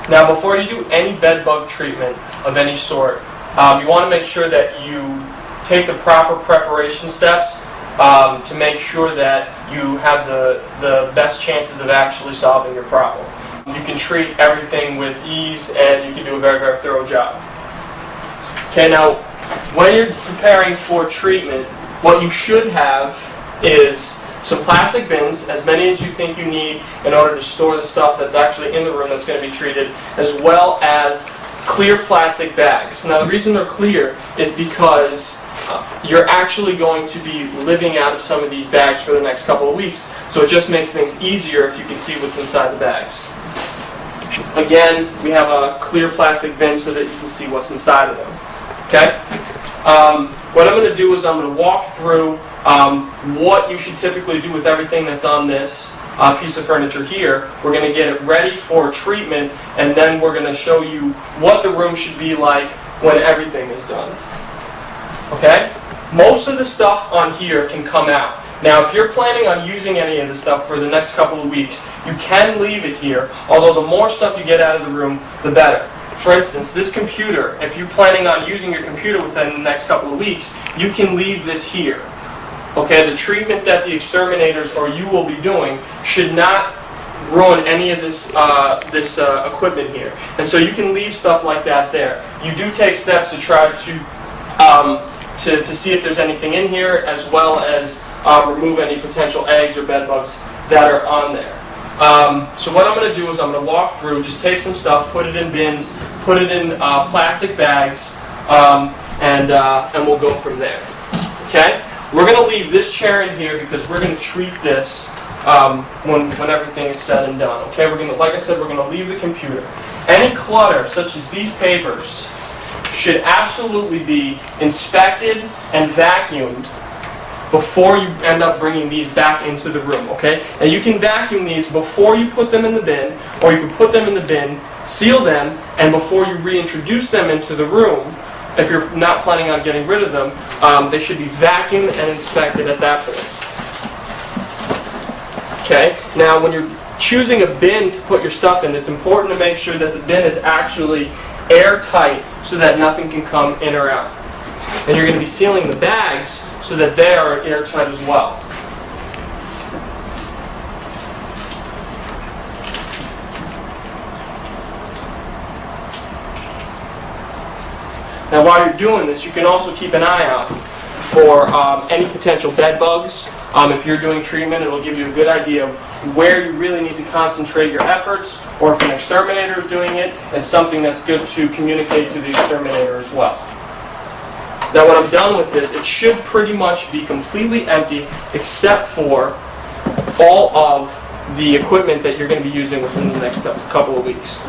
Now, before you do any bed bug treatment of any sort, you want to make sure that you take the proper preparation steps to make sure that you have the best chances of actually solving your problem. You can treat everything with ease, and you can do a very, very thorough job. Okay, now, when you're preparing for treatment, what you should have is some plastic bins, as many as you think you need in order to store the stuff that's actually in the room that's going to be treated, as well as clear plastic bags. Now, the reason they're clear is because you're actually going to be living out of some of these bags for the next couple of weeks, so it just makes things easier if you can see what's inside the bags. Again, we have a clear plastic bin so that you can see what's inside of them. Okay? What I'm going to do is I'm going to walk through what you should typically do with everything that's on this piece of furniture here. We're going to get it ready for treatment, and then we're going to show you what the room should be like when everything is done. Okay? Most of the stuff on here can come out. Now, if you're planning on using any of this stuff for the next couple of weeks, you can leave it here, although the more stuff you get out of the room, the better. For instance, this computer, if you're planning on using your computer within the next couple of weeks, you can leave this here. Okay, the treatment that the exterminators or you will be doing should not ruin any of this equipment here. And so you can leave stuff like that there. You do take steps to try to see if there's anything in here, as well as remove any potential eggs or bed bugs that are on there. So what I'm going to do is I'm going to walk through, just take some stuff, put it in bins, put it in plastic bags, and we'll go from there. Okay? We're going to leave this chair in here because we're going to treat this when everything is said and done. Okay? We're going to, like I said, we're going to leave the computer. Any clutter, such as these papers, should absolutely be inspected and vacuumed before you end up bringing these back into the room, okay? And you can vacuum these before you put them in the bin, or you can put them in the bin, seal them, and before you reintroduce them into the room, if you're not planning on getting rid of them, they should be vacuumed and inspected at that point. Okay? Now, when you're choosing a bin to put your stuff in, it's important to make sure that the bin is actually airtight so that nothing can come in or out. And you're going to be sealing the bags so that they are airtight as well. Now, while you're doing this, you can also keep an eye out for any potential bed bugs. If you're doing treatment, it'll give you a good idea of where you really need to concentrate your efforts, or if an exterminator is doing it, it's something that's good to communicate to the exterminator as well. Now, when I'm done with this, it should pretty much be completely empty except for all of the equipment that you're going to be using within the next couple of weeks.